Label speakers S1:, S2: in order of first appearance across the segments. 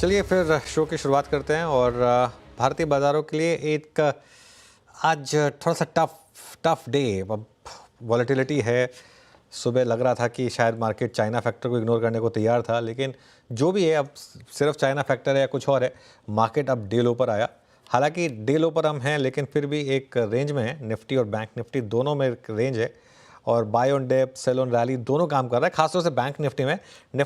S1: चलिए फिर शो की शुरुआत करते हैं और भारतीय बाज़ारों के लिए एक आज थोड़ा सा टफ डे। अब वॉलेटिलिटी है। सुबह लग रहा था कि शायद मार्केट चाइना फैक्टर को इग्नोर करने को तैयार था, लेकिन जो भी है, अब सिर्फ चाइना फैक्टर है या कुछ और है, मार्केट अब डे लो पर आया। हालांकि डे लो पर हम हैं, लेकिन फिर भी एक रेंज में है। निफ्टी और बैंक निफ्टी दोनों में एक रेंज है और buy on dip sell on rally दोनों काम कर रहा है। खासतौर से बैंक निफ्टी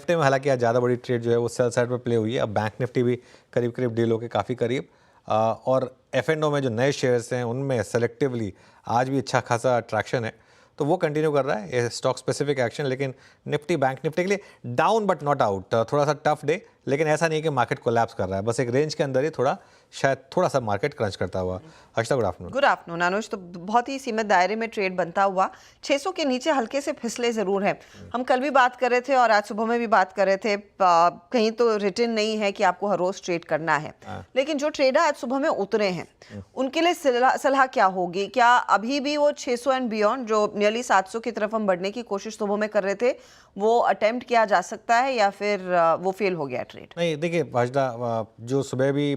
S1: में हालांकि आज ज़्यादा बड़ी ट्रेड जो है वो सेल साइड पर प्ले हुई है। अब बैंक निफ्टी भी करीब करीब डे लो के काफ़ी करीब। और F&O में जो नए शेयर्स हैं उनमें सेलेक्टिवली आज भी अच्छा खासा अट्रैक्शन है, तो वो कंटिन्यू कर रहा है ये स्टॉक स्पेसिफिक एक्शन। लेकिन निफ्टी बैंक निफ्टी के लिए डाउन बट नॉट आउट, थोड़ा सा टफ डे, लेकिन ऐसा नहीं कि मार्केट कोलैप्स कर रहा है, बस एक रेंज के अंदर ही शायद थोड़ा सा मार्केट क्रंच करता हुआ। Harshita, good afternoon.
S2: Good afternoon Anuj. तो बहुत ही सीमित दायरे में ट्रेड बनता हुआ 600 के नीचे हल्के से फिसले जरूर हैं। हम कल भी बात कर रहे थे और आज सुबह में भी बात कर रहे थे, कहीं तो रिटर्न नहीं है कि आपको हर रोज ट्रेड करना है, लेकिन जो ट्रेडर आज सुबह में उतरे हैं उनके लिए सलाह क्या होगी? क्या अभी भी वो 600 एंड बियॉन्ड जो नियरली 700 की तरफ हम बढ़ने की कोशिश सुबह में कर रहे थे वो अटेम्प्ट किया जा सकता है या फिर वो फेल हो गया ट्रेड?
S1: नहीं, देखिए हर्षिता, जो सुबह भी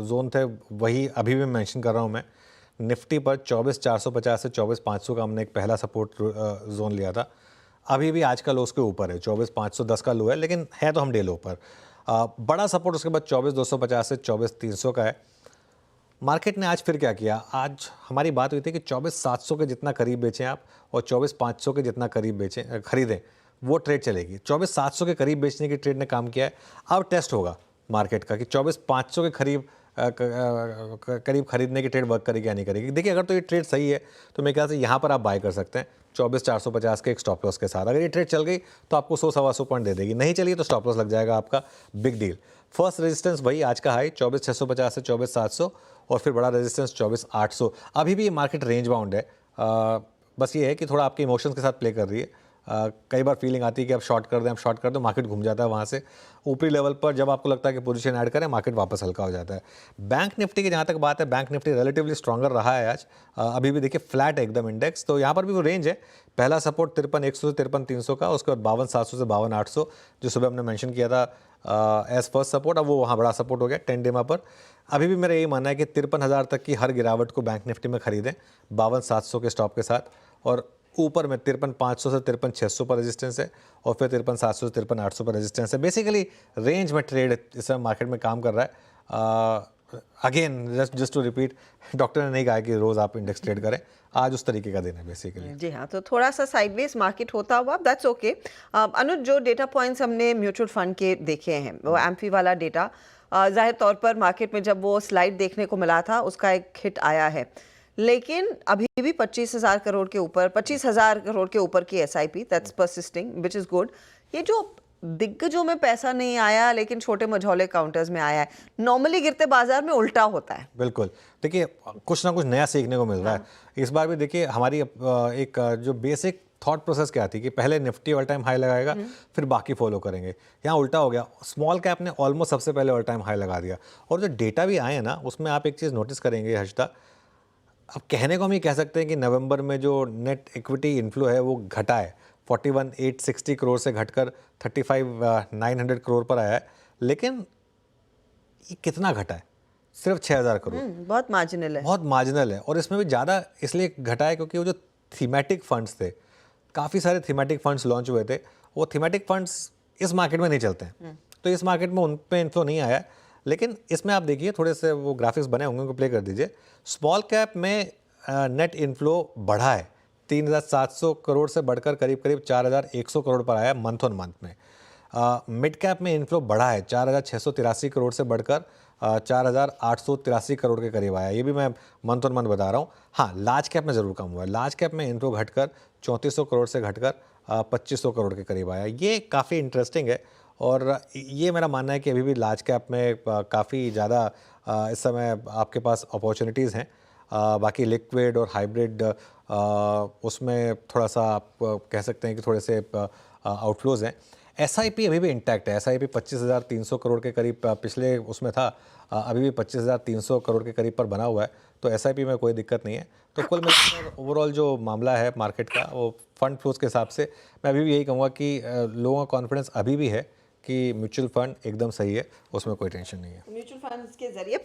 S1: जोन थे वही अभी भी मेंशन कर रहा हूँ मैं। निफ्टी पर 24,450 से 24,500 का हमने एक पहला सपोर्ट जोन लिया था। अभी भी आज का लो उसके ऊपर है, 24,510 का लो है, लेकिन है तो हम डे लो पर। बड़ा सपोर्ट उसके बाद 24,250 से 24,300 का है। मार्केट ने आज फिर क्या किया? आज हमारी बात हुई थी कि 24,700 के जितना करीब बेचें आप और 24,500 के जितना करीब बेचें खरीदें, वो ट्रेड चलेगी। 24,700 के करीब बेचने की ट्रेड ने काम किया है। अब टेस्ट होगा मार्केट का कि 24,500 के करीब खरीदने की ट्रेड वर्क करेगी या नहीं करेगी। देखिए, अगर तो ये ट्रेड सही है तो मेरे ख्याल से यहाँ पर आप बाय कर सकते हैं 24,450 के एक स्टॉप लॉस के साथ। अगर ये ट्रेड चल गई तो आपको 100-125 पॉइंट दे देगी, नहीं चलिए तो स्टॉप लॉस लग जाएगा आपका। Big deal. फर्स्ट रेजिस्टेंस वही आज का हाई 24,650 से 24,700 और फिर बड़ा रेजिस्टेंस 24,800। अभी भी ये मार्केट रेंज बाउंड है। बस ये है कि थोड़ा आपके इमोशंस के साथ प्ले कर रही है। कई बार फीलिंग आती है कि आप शॉर्ट कर दें, आप शॉर्ट कर दो, मार्केट घूम जाता है वहाँ से ऊपरी लेवल पर। जब आपको लगता है कि पोजीशन ऐड करें, मार्केट वापस हल्का हो जाता है। बैंक निफ्टी की जहाँ तक बात है, बैंक निफ्टी रिलेटिवली स्ट्रॉन्गर रहा है आज। अभी भी देखिए फ्लैट है एकदम इंडेक्स, तो यहाँ पर भी वो रेंज है। पहला सपोर्ट 53,100 से 53,300 का, उसके बाद 52,700 से 52,800 जो सुबह हमने मेंशन किया था एज फर्स्ट सपोर्ट। अब वो वहाँ बड़ा सपोर्ट हो गया 10 डेमा पर। अभी भी मेरा यही मानना है कि 53,000 तक की हर गिरावट को बैंक निफ्टी में खरीदें 52,700 के स्टॉप के साथ, और ऊपर में 53,500 से 53,600 पर रेजिस्टेंस है और फिर 53,700 से 53,800 पर रेजिस्टेंस है। बेसिकली रेंज में ट्रेड इस समय मार्केट में काम कर रहा है। Again just to repeat, doctor ने नहीं कहा कि रोज आप इंडेक्स ट्रेड करें, आज उस तरीके का दिन है बेसिकली।
S2: जी हाँ, तो थोड़ा सा साइडवेज मार्केट होता हुआ दैट्स ओके। अनुज, जो डेटा पॉइंट्स हमने म्यूचुअल फंड के देखे हैं वो एम्फी वाला डेटा, जाहिर तौर पर मार्केट में जब वो स्लाइड देखने को मिला था उसका एक हिट आया है, लेकिन अभी भी 25,000 करोड़ के ऊपर, 25,000 करोड़ के ऊपर की SIP that's persisting which is good. ये जो दिग्गजों में पैसा नहीं आया लेकिन छोटे मझौले काउंटर्स में आया है, नॉर्मली गिरते बाजार में उल्टा होता है।
S1: बिल्कुल, देखिए कुछ ना कुछ नया सीखने को मिल रहा है। इस बार भी देखिए हमारी एक जो बेसिक थॉट प्रोसेस क्या थी कि पहले निफ्टी ऑल टाइम हाई लगाएगा, फिर बाकी फॉलो करेंगे। यहाँ उल्टा हो गया, स्मॉल कैप ने ऑलमोस्ट सबसे पहले ऑल टाइम हाई लगा दिया। और जो डेटा भी आए हैं ना, उसमें आप एक चीज़ नोटिस करेंगे हर्षिता, अब कहने को हम ये कह सकते हैं कि नवंबर में जो नेट इक्विटी इन्फ्लो है वो घटा है, 41,860 करोड़ से घटकर 35,900 करोड़ पर आया है। लेकिन ये कितना घटा है? सिर्फ 6,000 करोड़।
S2: बहुत मार्जिनल है,
S1: बहुत मार्जिनल है। और इसमें भी ज़्यादा इसलिए घटा है क्योंकि वो जो थीमेटिक फंड्स थे, काफ़ी सारे थीमेटिक फंड्स लॉन्च हुए थे, वो थीमेटिक फंड्स इस मार्केट में नहीं चलते हैं, तो इस मार्केट में उन पे इन्फ्लो नहीं आया। लेकिन इसमें आप देखिए, थोड़े से वो ग्राफिक्स बने होंगे, उनको प्ले कर दीजिए। स्मॉल कैप में नेट इन्फ्लो बढ़ा है, 3,700 करोड़ से बढ़कर करीब करीब 4,100 करोड़ पर आया मंथ ऑन मंथ में। मिड कैप में इन्फ्लो बढ़ा है, 4,683 करोड़ से बढ़कर 4,883 करोड़ के करीब आया। ये भी मैं मंथ ऑन मंथ बता रहा हूँ। हाँ, लार्ज कैप में ज़रूर कम हुआ है। लार्ज कैप में इन्फ्लो घटकर 3,400 करोड़ से घटकर 2,500 करोड़ के करीब आया। ये काफ़ी इंटरेस्टिंग है और ये मेरा मानना है कि अभी भी लार्ज कैप में काफ़ी ज़्यादा इस समय आपके पास अपॉर्चुनिटीज़ हैं। बाकी लिक्विड और हाइब्रिड उसमें थोड़ा सा आप कह सकते हैं कि थोड़े से आउटफ्लोज हैं। SIP अभी भी इंटैक्ट है। SIP 25,300 करोड़ के करीब पिछले उसमें था, अभी भी 25,300 करोड़ के करीब पर बना हुआ है, तो SIP में कोई दिक्कत नहीं है। तो कुल मिलाकर ओवरऑल जो मामला है मार्केट का, वो फंड फ्लोज के हिसाब से मैं अभी भी यही कहूँगा कि लोगों का कॉन्फिडेंस अभी भी है कि म्यूचुअल फंड एकदम सही है, उसमें कोई टेंशन नहीं है।
S2: म्यूचुअल फंड्स के जरिए